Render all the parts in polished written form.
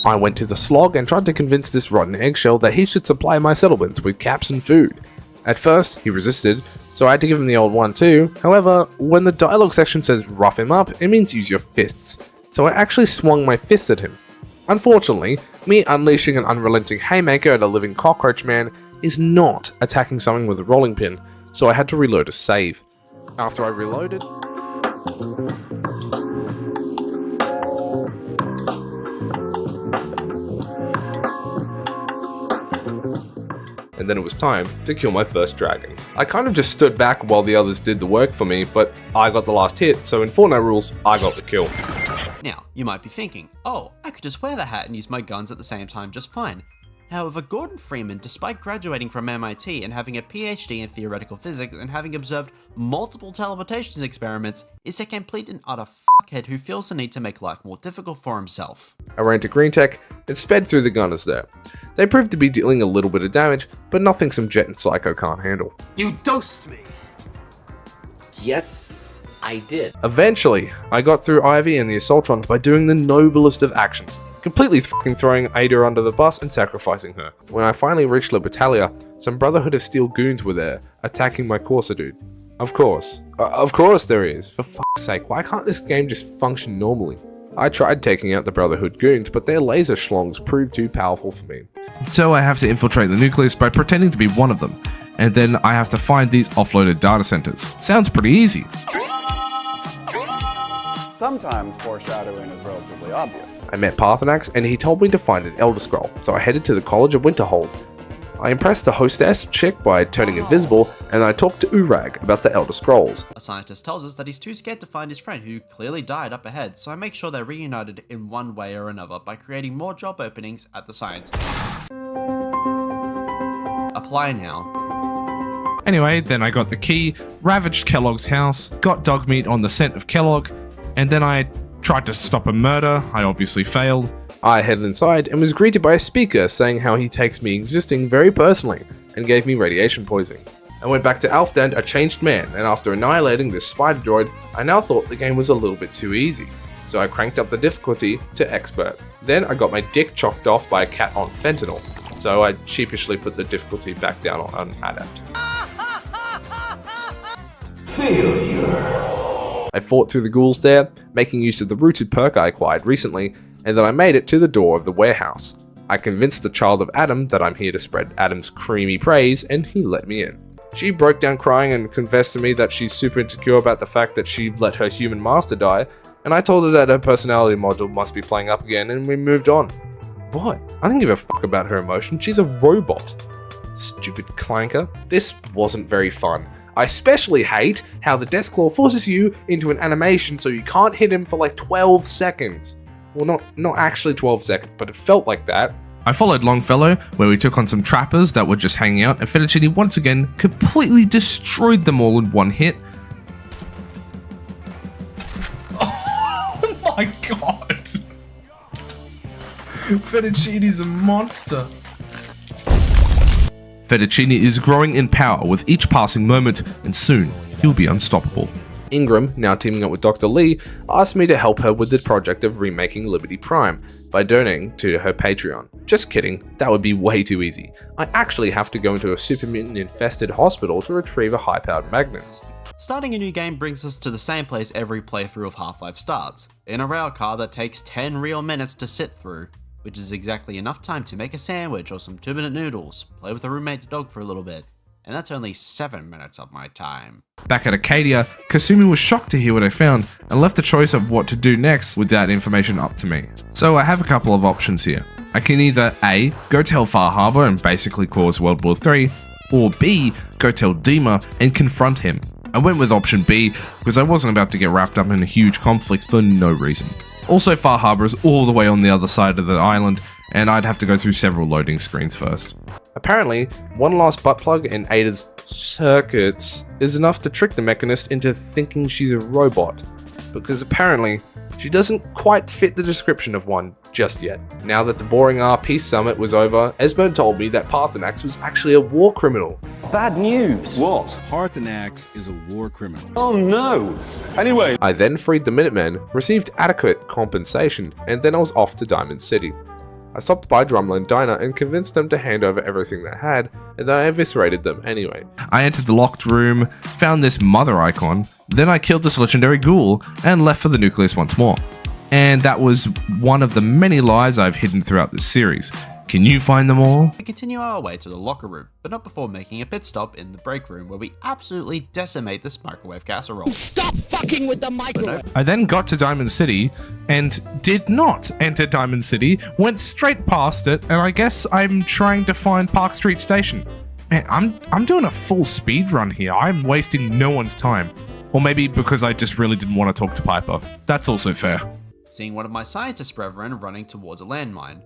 I went to the slog and tried to convince this rotten eggshell that he should supply my settlements with caps and food. At first, he resisted, so I had to give him the old one too. However, when the dialogue section says rough him up, it means use your fists, so I actually swung my fist at him. Unfortunately, me unleashing an unrelenting haymaker at a living cockroach man is not attacking something with a rolling pin, so I had to reload a save. After I reloaded, and then it was time to kill my first dragon. I kind of just stood back while the others did the work for me, but I got the last hit, so in Fortnite rules, I got the kill. Now, you might be thinking, oh, I could just wear the hat and use my guns at the same time just fine. However, Gordon Freeman, despite graduating from MIT and having a PhD in theoretical physics and having observed multiple teleportations experiments, is a complete and utter fuckhead who feels the need to make life more difficult for himself. I ran to Green Tech and sped through the gunners there. They proved to be dealing a little bit of damage, but nothing some Jet and Psycho can't handle. You dosed me! Yes, I did. Eventually, I got through Ivy and the Assaultron by doing the noblest of actions, completely fucking throwing Ada under the bus and sacrificing her. When I finally reached Libertalia, some Brotherhood of Steel goons were there, attacking my Corsa dude. Of course there is. For fuck's sake, why can't this game just function normally? I tried taking out the Brotherhood goons, but their laser schlongs proved too powerful for me. So I have to infiltrate the nucleus by pretending to be one of them, and then I have to find these offloaded data centers. Sounds pretty easy. Sometimes foreshadowing is relatively obvious. I met Parthenax and he told me to find an Elder Scroll, so I headed to the College of Winterhold. I impressed the hostess chick by turning invisible, and I talked to Urag about the Elder Scrolls. A scientist tells us that he's too scared to find his friend who clearly died up ahead, so I make sure they're reunited in one way or another by creating more job openings at the science team. Apply now. Anyway, then I got the key, ravaged Kellogg's house, got dog meat on the scent of Kellogg, and then I tried to stop a murder. I obviously failed. I headed inside and was greeted by a speaker saying how he takes me existing very personally and gave me radiation poisoning. I went back to Alfdand a changed man, and after annihilating this spider droid, I now thought the game was a little bit too easy. So I cranked up the difficulty to expert. Then I got my dick chopped off by a cat on fentanyl, so I sheepishly put the difficulty back down on adept. I fought through the ghouls there, making use of the rooted perk I acquired recently, and then I made it to the door of the warehouse. I convinced the child of Adam that I'm here to spread Adam's creamy praise, and he let me in. She broke down crying and confessed to me that she's super insecure about the fact that she let her human master die, and I told her that her personality module must be playing up again, and we moved on. What? I don't give a fuck about her emotion, she's a robot. Stupid clanker. This wasn't very fun. I especially hate how the Deathclaw forces you into an animation so you can't hit him for like 12 seconds. Well, not actually 12 seconds, but it felt like that. I followed Longfellow, where we took on some trappers that were just hanging out, and Fettuccine once again completely destroyed them all in one hit. Oh my god! Fettuccine's a monster. Fettuccine is growing in power with each passing moment, and soon he'll be unstoppable. Ingram, now teaming up with Dr. Lee, asked me to help her with the project of remaking Liberty Prime by donating to her Patreon. Just kidding, that would be way too easy. I actually have to go into a super mutant infested hospital to retrieve a high-powered magnet. Starting a new game brings us to the same place every playthrough of Half-Life starts, in a rail car that takes 10 real minutes to sit through, which is exactly enough time to make a sandwich or some 2-minute noodles, play with a roommate's dog for a little bit, and that's only 7 minutes of my time. Back at Acadia, Kasumi was shocked to hear what I found, and left the choice of what to do next with that information up to me. So I have a couple of options here. I can either A, go tell Far Harbor and basically cause World War III, or B, go tell Dima and confront him. I went with option B because I wasn't about to get wrapped up in a huge conflict for no reason. Also, Far Harbor is all the way on the other side of the island, and I'd have to go through several loading screens first. Apparently, one last butt plug in Ada's circuits is enough to trick the Mechanist into thinking she's a robot, because apparently she doesn't quite fit the description of one just yet. Now that the boring RP summit was over, Esbern told me that Parthenax was actually a war criminal. Bad news. What? Parthenax is a war criminal. Oh no! Anyway. I then freed the Minutemen, received adequate compensation, and then I was off to Diamond City. I stopped by Drumline Diner and convinced them to hand over everything they had, and then I eviscerated them anyway. I entered the locked room, found this mother icon, then I killed this legendary ghoul, and left for the nucleus once more. And that was one of the many lies I've hidden throughout this series. Can you find them all? We continue our way to the locker room, but not before making a pit stop in the break room where we absolutely decimate this microwave casserole. Stop fucking with the microwave! I then got to Diamond City and did not enter Diamond City, went straight past it, and I guess I'm trying to find Park Street Station. Man, I'm doing a full speed run here. I'm wasting no one's time. Or maybe because I just really didn't want to talk to Piper. That's also fair. Seeing one of my scientist brethren running towards a landmine,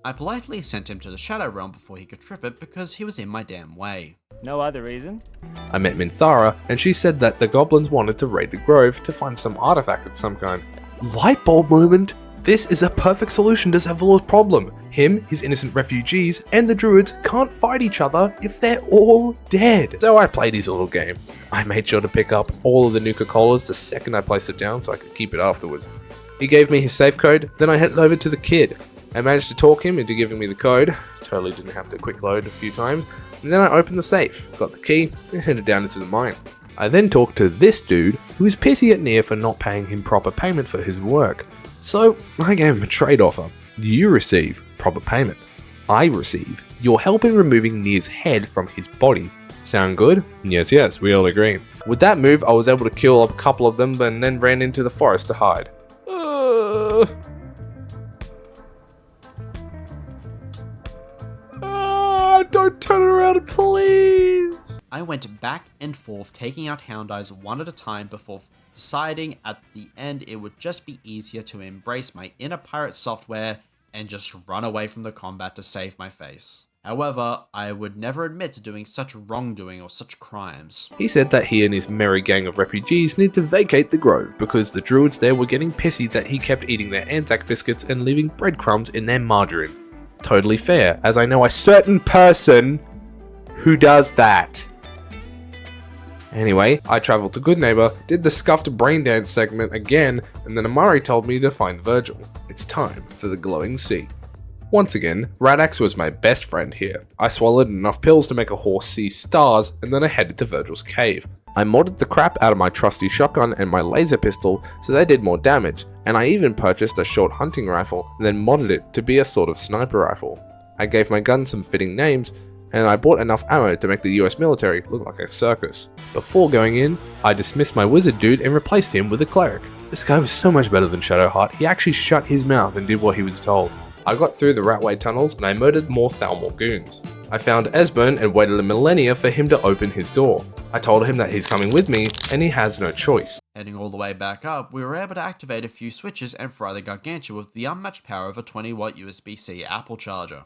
I politely sent him to the Shadow Realm before he could trip it because he was in my damn way. No other reason? I met Minthara, and she said that the goblins wanted to raid the grove to find some artifact of some kind. Light bulb moment! This is a perfect solution to Zevlor's problem. Him, his innocent refugees, and the druids can't fight each other if they're all dead. So I played his little game. I made sure to pick up all of the Nuka-Colas the second I placed it down so I could keep it afterwards. He gave me his safe code, then I headed over to the kid. I managed to talk him into giving me the code, totally didn't have to quick load a few times, and then I opened the safe, got the key, and headed down into the mine. I then talked to this dude, who was pissy at Nia for not paying him proper payment for his work. So I gave him a trade offer. You receive proper payment. I receive your help in removing Nia's head from his body. Sound good? Yes, we all agree. With that move, I was able to kill a couple of them and then ran into the forest to hide. Don't turn around, please! I went back and forth taking out Hound Eyes one at a time before deciding at the end it would just be easier to embrace my inner pirate software and just run away from the combat to save my face. However, I would never admit to doing such wrongdoing or such crimes. He said that he and his merry gang of refugees need to vacate the grove because the druids there were getting pissy that he kept eating their Anzac biscuits and leaving breadcrumbs in their margarine. Totally fair, as I know a certain person who does that. Anyway, I travelled to Good Neighbor, did the scuffed brain dance segment again, and then Amari told me to find Virgil. It's time for the glowing sea. Once again, Radax was my best friend here. I swallowed enough pills to make a horse see stars, and then I headed to Virgil's cave. I modded the crap out of my trusty shotgun and my laser pistol so they did more damage, and I even purchased a short hunting rifle and then modded it to be a sort of sniper rifle. I gave my gun some fitting names, and I bought enough ammo to make the US military look like a circus. Before going in, I dismissed my wizard dude and replaced him with a cleric. This guy was so much better than Shadowheart, he actually shut his mouth and did what he was told. I got through the Ratway tunnels and I murdered more Thalmor goons. I found Esbern and waited a millennia for him to open his door. I told him that he's coming with me and he has no choice. Heading all the way back up, we were able to activate a few switches and fry the Gargantua with the unmatched power of a 20-watt USB-C Apple charger.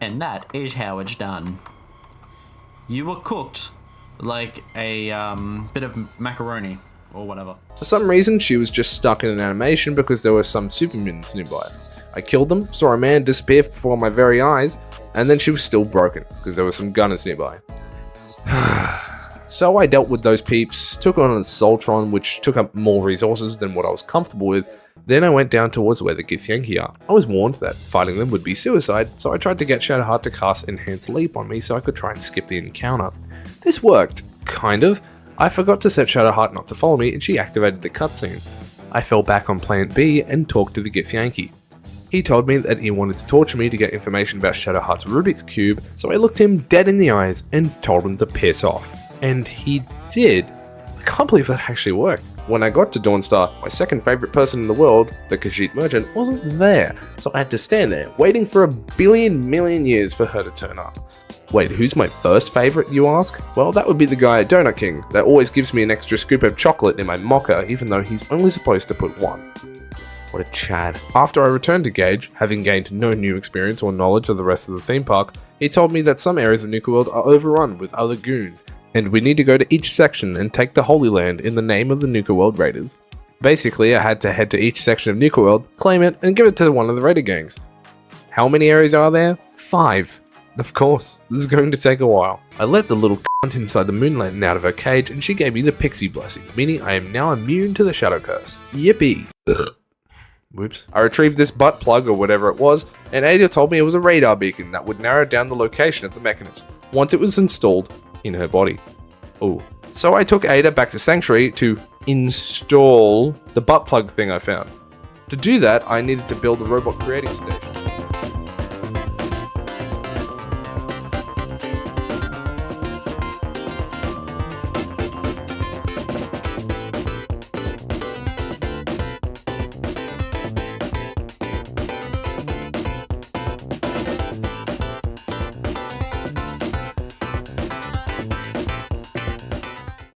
And that is how it's done. You were cooked like a bit of macaroni or whatever. For some reason, she was just stuck in an animation because there were some super mutants nearby. I killed them, saw a man disappear before my very eyes, and then she was still broken because there were some gunners nearby. So I dealt with those peeps, took on a Soltron which took up more resources than what I was comfortable with, then I went down towards where the Githyanki are. I was warned that fighting them would be suicide, so I tried to get Shadowheart to cast Enhanced Leap on me so I could try and skip the encounter. This worked, kind of. I forgot to set Shadowheart not to follow me and she activated the cutscene. I fell back on Planet B and talked to the Githyanki. He told me that he wanted to torture me to get information about Shadowheart's Rubik's Cube, so I looked him dead in the eyes and told him to piss off. And he did. I can't believe that actually worked. When I got to Dawnstar, my second favourite person in the world, the Khajiit merchant, wasn't there, so I had to stand there, waiting for a billion million years for her to turn up. Wait, who's my first favourite, you ask? Well, that would be the guy at Donut King, that always gives me an extra scoop of chocolate in my mocha, even though he's only supposed to put one. What a Chad. After I returned to Gage, having gained no new experience or knowledge of the rest of the theme park, he told me that some areas of Nuka World are overrun with other goons, and we need to go to each section and take the Holy Land in the name of the Nuka World Raiders. Basically, I had to head to each section of Nuka World, claim it, and give it to one of the Raider gangs. How many areas are there? 5. Of course, this is going to take a while. I let the little cunt inside the Moon Lantern out of her cage and she gave me the Pixie Blessing, meaning I am now immune to the Shadow Curse. Yippee! Whoops. I retrieved this butt plug or whatever it was, and Ada told me it was a radar beacon that would narrow down the location of the mechanist once it was installed in her body. Ooh. So I took Ada back to Sanctuary to install the butt plug thing I found. To do that, I needed to build a robot creating station.